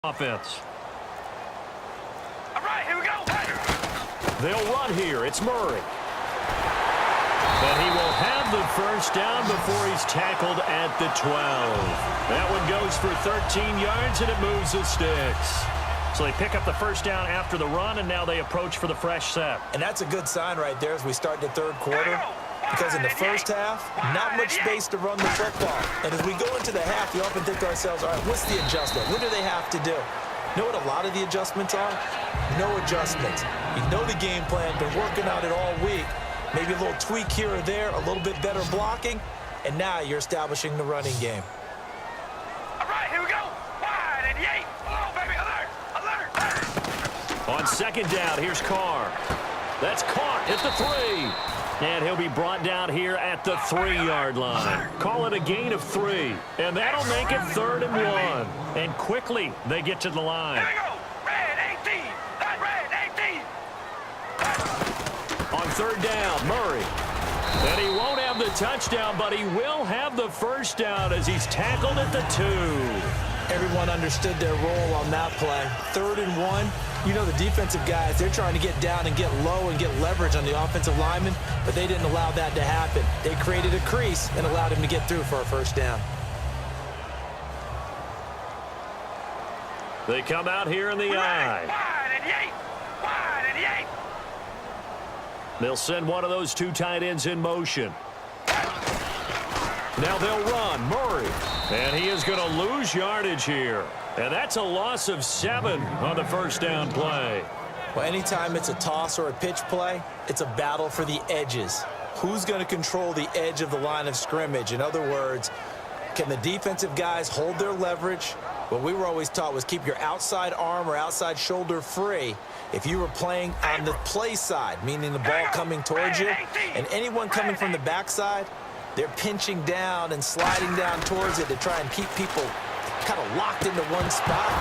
offense. All right, here we go. They'll run here. It's Murray. And he will have the first down before he's tackled at the 12. That one goes for 13 yards, and it moves the sticks. So they pick up the first down after the run, and now they approach for the fresh set. And that's a good sign right there as we start the third quarter. Because in the first half, not much space to run the football. And as we go into the half, we often think to ourselves, all right, what's the adjustment? What do they have to do? You know what a lot of the adjustments are? No adjustments. You know the game plan, been working on it all week. Maybe a little tweak here or there, a little bit better blocking, and now you're establishing the running game. All right, here we go. Wide and yay. Oh, baby, alert, alert. On second down, here's Carr. That's caught at the 3. And he'll be brought down here at the 3-yard line. Call it a gain of 3. And that'll make it 3rd and 1. And quickly, they get to the line. Here we go. Red 18. That's red 18. On third down, Murray. And he won't have the touchdown, but he will have the first down as he's tackled at the 2. Everyone understood their role on that play. 3rd and 1. You know the defensive guys, they're trying to get down and get low and get leverage on the offensive lineman, but they didn't allow that to happen. They created a crease and allowed him to get through for a first down. They come out here in the I. Wide and yay. Wide and yay. They'll send one of those 2 tight ends in motion. Now they'll run. Murray. And he is going to lose yardage here. And that's a loss of 7 on the first down play. Well, anytime it's a toss or a pitch play, it's a battle for the edges. Who's going to control the edge of the line of scrimmage? In other words, can the defensive guys hold their leverage? What we were always taught was keep your outside arm or outside shoulder free if you were playing on the play side, meaning the ball coming towards you, and anyone coming from the backside, they're pinching down and sliding down towards it to try and keep people kind of locked into one spot.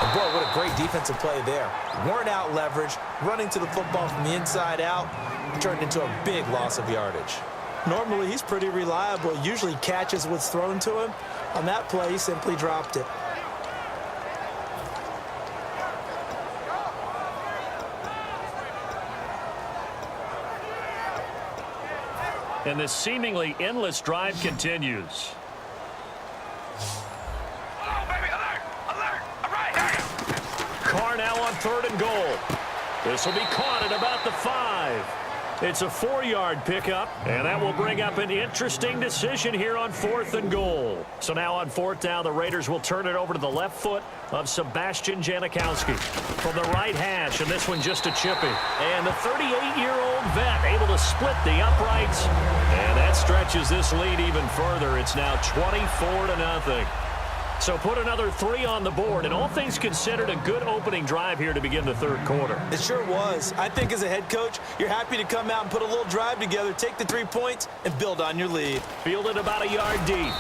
And boy, what a great defensive play there. Weren't out leverage, running to the football from the inside out, turned into a big loss of yardage. Normally, he's pretty reliable. Usually catches what's thrown to him. On that play, he simply dropped it. And this seemingly endless drive continues. Oh, baby, alert, alert. All right, here we go. Carr now on 3rd and goal. This will be caught at about the 5. It's a 4-yard pickup, and that will bring up an interesting decision here on 4th and goal. So now on 4th down, the Raiders will turn it over to the left foot of Sebastian Janikowski from the right hash, and this one just a chippy. And the 38-year-old vet able to split the uprights, and that stretches this lead even further. It's now 24-0. So put another 3 on the board, and all things considered, a good opening drive here to begin the third quarter. It sure was. I think as a head coach, you're happy to come out and put a little drive together, take the 3 points, and build on your lead. Fielded about a yard deep,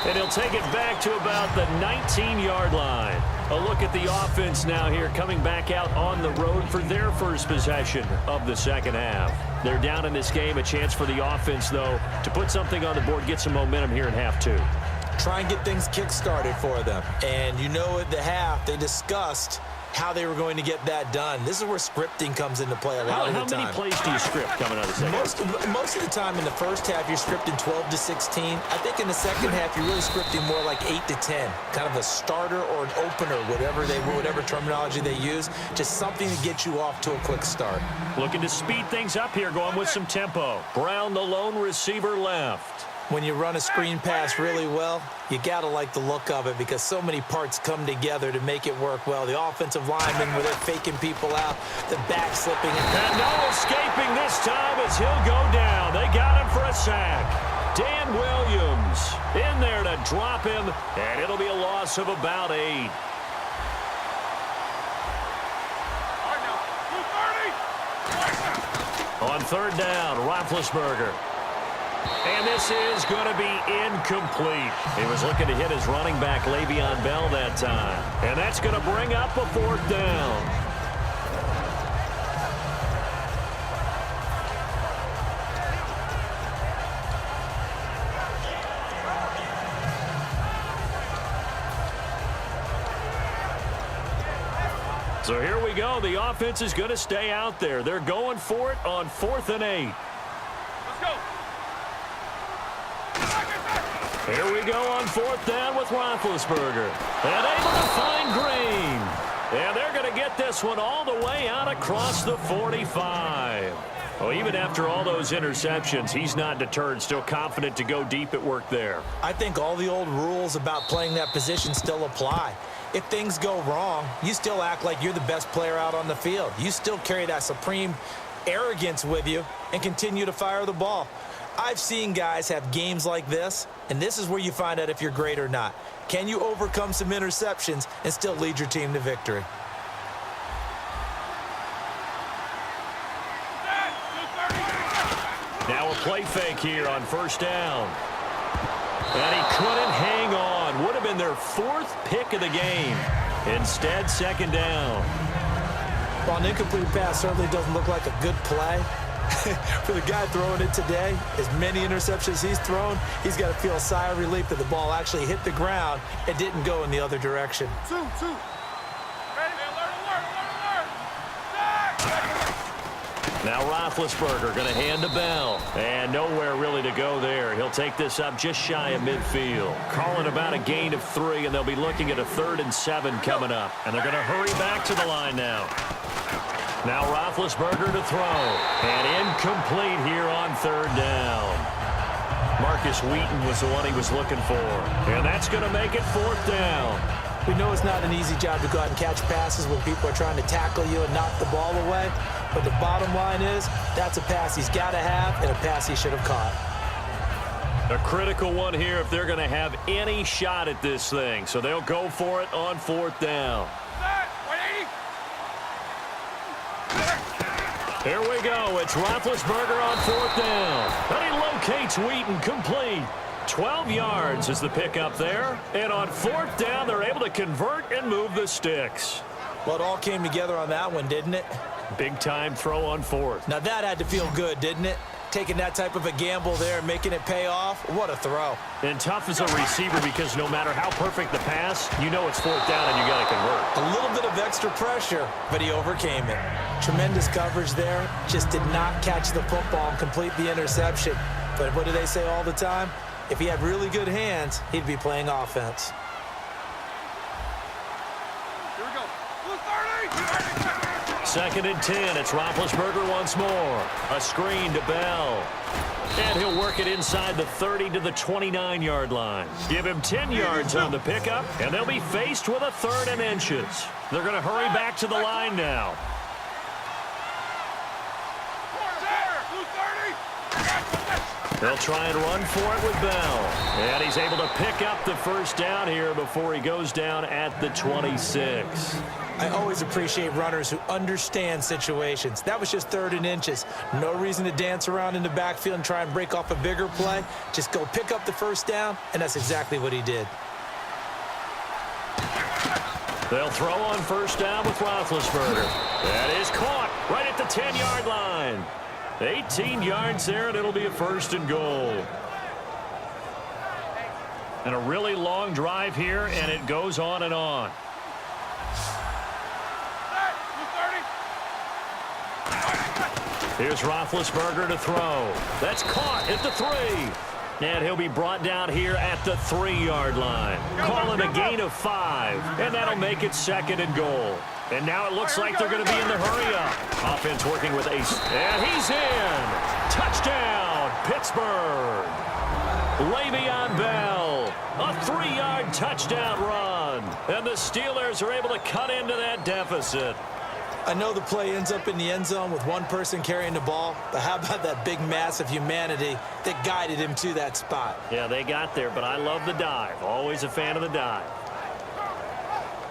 and he'll take it back to about the 19-yard line. A look at the offense now here, coming back out on the road for their first possession of the second half. They're down in this game, a chance for the offense, though, to put something on the board, get some momentum here in half 2. Try and get things kick-started for them. And you know at the half, they discussed how they were going to get that done. This is where scripting comes into play a lot of the time. How many plays do you script coming out of the second half? Most of the time in the first half, you're scripting 12 to 16. I think in the second half, you're really scripting more like 8 to 10. Kind of a starter or an opener, whatever terminology they use. Just something to get you off to a quick start. Looking to speed things up here, going with some tempo. Brown, the lone receiver, left. When you run a screen pass really well, you got to like the look of it because so many parts come together to make it work well. The offensive lineman, where they're faking people out, the back slipping. And no escaping this time as he'll go down. They got him for a sack. Dan Williams in there to drop him, and it'll be a loss of about 8. On 3rd down, Roethlisberger. And this is going to be incomplete. He was looking to hit his running back, Le'Veon Bell, that time. And that's going to bring up a 4th down. So here we go. The offense is going to stay out there. They're going for it on 4th and 8. Let's go. Here we go on 4th down with Roethlisberger. And able to find Green. And they're going to get this one all the way out across the 45. Well, even after all those interceptions, he's not deterred, still confident to go deep at work there. I think all the old rules about playing that position still apply. If things go wrong, you still act like you're the best player out on the field. You still carry that supreme arrogance with you and continue to fire the ball. I've seen guys have games like this, and this is where you find out if you're great or not. Can you overcome some interceptions and still lead your team to victory? Now a play fake here on 1st down. And he couldn't hang on. Would have been their 4th pick of the game. Instead, 2nd down. Well, an incomplete pass certainly doesn't look like a good play. For the guy throwing it today, as many interceptions he's thrown, he's got to feel a sigh of relief that the ball actually hit the ground and didn't go in the other direction. Two. Ready? Alert. Now Roethlisberger going to hand to Bell. And nowhere really to go there. He'll take this up just shy of midfield. Calling about a gain of 3, and they'll be looking at a 3rd and 7 coming up. And they're going to hurry back to the line now. Now Roethlisberger to throw. And incomplete here on 3rd down. Marcus Wheaton was the one he was looking for. And that's going to make it 4th down. We know it's not an easy job to go out and catch passes when people are trying to tackle you and knock the ball away. But the bottom line is, that's a pass he's got to have and a pass he should have caught. A critical one here if they're going to have any shot at this thing. So they'll go for it on 4th down. Here we go. It's Roethlisberger on 4th down. And he locates Wheaton complete. 12 yards is the pickup there. And on 4th down, they're able to convert and move the sticks. Well, it all came together on that one, didn't it? Big-time throw on 4th. Now, that had to feel good, didn't it? Taking that type of a gamble there and making it pay off. What a throw. And tough as a receiver because no matter how perfect the pass, you know it's 4th down and you got to convert. A little bit of extra pressure, but he overcame it. Tremendous coverage there. Just did not catch the football and complete the interception. But what do they say all the time? If he had really good hands, he'd be playing offense. Here we go. 30. 2nd and 10. It's Roethlisberger once more. A screen to Bell. And he'll work it inside the 30 to the 29-yard line. Give him 10 yards on the pickup, and they'll be faced with a 3rd and inches. They're going to hurry back to the line now. They'll try and run for it with Bell. And he's able to pick up the 1st down here before he goes down at the 26. I always appreciate runners who understand situations. That was just 3rd and inches. No reason to dance around in the backfield and try and break off a bigger play. Just go pick up the 1st down, and that's exactly what he did. They'll throw on 1st down with Roethlisberger. That is caught right at the 10-yard line. 18 yards there, and it'll be a 1st and goal. And a really long drive here, and it goes on and on. Here's Roethlisberger to throw. That's caught at the 3. And he'll be brought down here at the 3-yard line. Calling a gain of 5, and that'll make it 2nd and goal. And now it looks like they're going to be in the hurry-up. Offense working with Ace. And he's in. Touchdown, Pittsburgh. Le'Veon Bell. A 3-yard touchdown run. And the Steelers are able to cut into that deficit. I know the play ends up in the end zone with one person carrying the ball, but how about that big mass of humanity that guided him to that spot? Yeah, they got there, but I love the dive. Always a fan of the dive.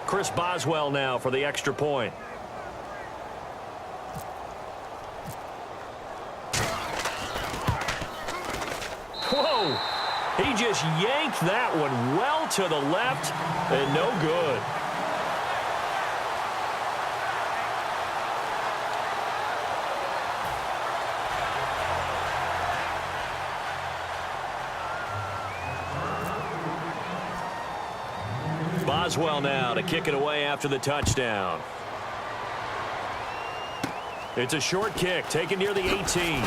Chris Boswell now for the extra point. Whoa! He just yanked that one well to the left and no good. Boswell now to kick it away after the touchdown. It's a short kick taken near the 18.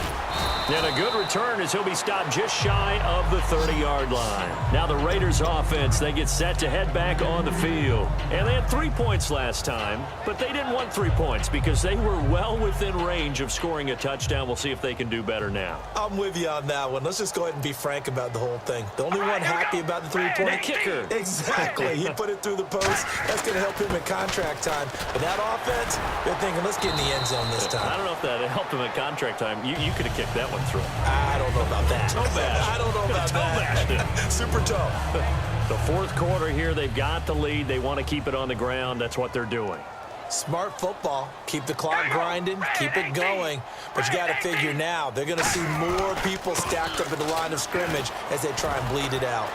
And a good return as he'll be stopped just shy of the 30-yard line. Now the Raiders offense, they get set to head back on the field. And they had 3 points last time, but they didn't want 3 points because they were well within range of scoring a touchdown. We'll see if they can do better now. I'm with you on that one. Let's just go ahead and be frank about the whole thing. The only one happy about the 3-point kicker. Exactly. He put it through the post. That's going to help him in contract time. But that offense, they're thinking, let's get in the end zone this time. I don't know if that helped him at contract time. You could have kicked that one through. I don't know about that. Toe bash. I don't know about that. Super toe. The fourth quarter here, they've got the lead. They want to keep it on the ground. That's what they're doing. Smart football. Keep the clock grinding. Keep it going. But you got to figure now, they're going to see more people stacked up at the line of scrimmage as they try and bleed it out.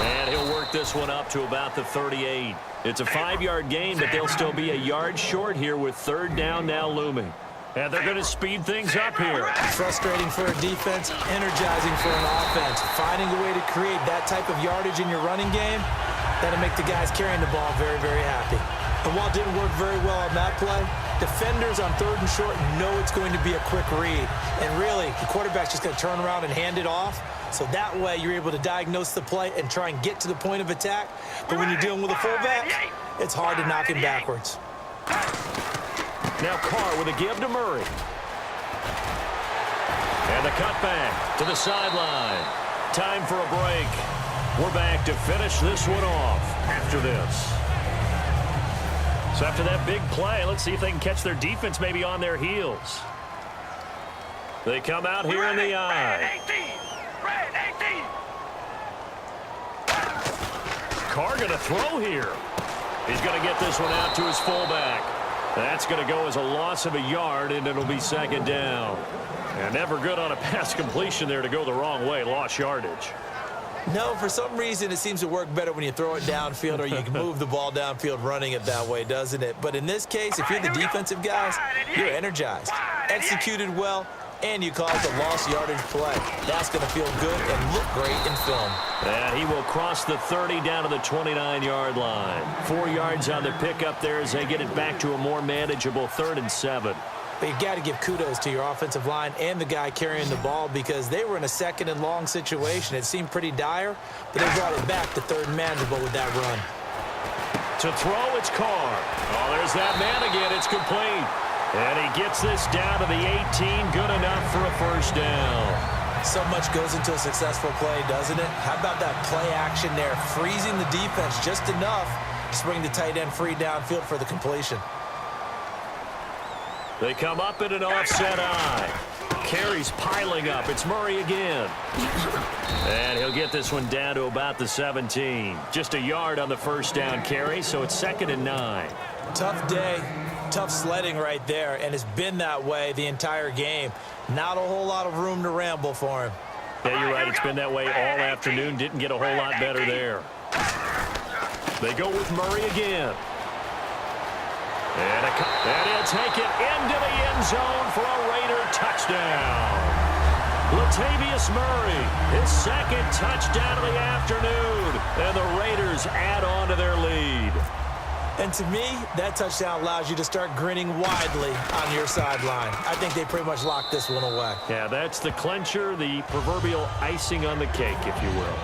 And he'll work this one up to about the 38. It's a 5-yard gain, but they'll still be a yard short here with third down now looming. And they're going to speed things up here. Frustrating for a defense, energizing for an offense. Finding a way to create that type of yardage in your running game, that'll make the guys carrying the ball very, very happy. And while it didn't work very well on that play, defenders on third and short know it's going to be a quick read. And really, the quarterback's just going to turn around and hand it off. So that way, you're able to diagnose the play and try and get to the point of attack. But when you're dealing with a fullback, it's hard to knock him backwards. Now Carr with a give to Murray. And the cutback to the sideline. Time for a break. We're back to finish this one off after this. So after that big play, let's see if they can catch their defense maybe on their heels. They come out here in the eye. Carr going to throw here. He's going to get this one out to his fullback. That's going to go as a loss of a yard, and it'll be second down. And never good on a pass completion there to go the wrong way. Lost yardage. No, for some reason, it seems to work better when you throw it downfield or you can move the ball downfield running it that way, doesn't it? But in this case, if you're the defensive guys, you're energized, executed well, and you caused a lost yardage play. That's going to feel good and look great in film. And he will cross the 30 down to the 29-yard line. 4 yards on the pickup there as they get it back to a more manageable 3rd and 7. But you've got to give kudos to your offensive line and the guy carrying the ball because they were in a 2nd and long situation. It seemed pretty dire, but they brought it back to 3rd and manageable with that run. To throw, it's Carr. Oh, there's that man again. It's complete. And he gets this down to the 18. Good enough for a first down. So much goes into a successful play, doesn't it? How about that play action there? Freezing the defense just enough to bring the tight end free downfield for the completion. They come up in an offset eye. Carries piling up. It's Murray again. And he'll get this one down to about the 17. Just a yard on the first down carry, so it's 2nd and 9. Tough day. Tough sledding right there, and it's been that way the entire game. Not a whole lot of room to ramble for him. Yeah, you're right. It's been that way all afternoon. Didn't get a whole lot better there. They go with Murray again. And he'll take it into the end zone for a Raider touchdown. Latavius Murray, his 2nd touchdown of the afternoon. And the Raiders add on to their lead. And to me, that touchdown allows you to start grinning widely on your sideline. I think they pretty much locked this one away. Yeah, that's the clincher, the proverbial icing on the cake, if you will.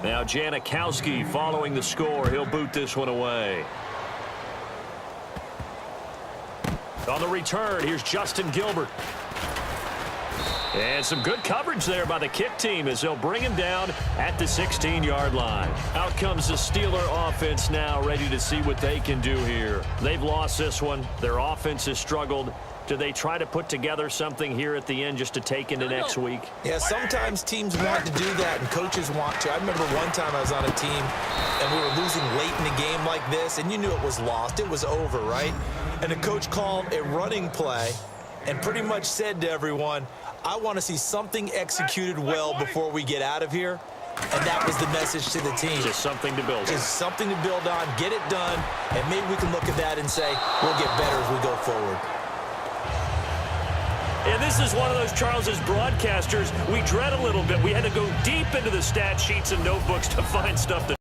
Now Janikowski following the score. He'll boot this one away. On the return, here's Justin Gilbert. And some good coverage there by the kick team as they'll bring him down at the 16-yard line. Out comes the Steeler offense now, ready to see what they can do here. They've lost this one. Their offense has struggled. Do they try to put together something here at the end just to take into next week? Yeah, sometimes teams want to do that and coaches want to. I remember one time I was on a team and we were losing late in the game like this, and you knew it was lost. It was over, right? And the coach called a running play and pretty much said to everyone, I want to see something executed well before we get out of here. And that was the message to the team. Just something to build on. Just something to build on, get it done, and maybe we can look at that and say, we'll get better as we go forward. And this is one of those, Charles, as broadcasters, we dread a little bit. We had to go deep into the stat sheets and notebooks to find stuff that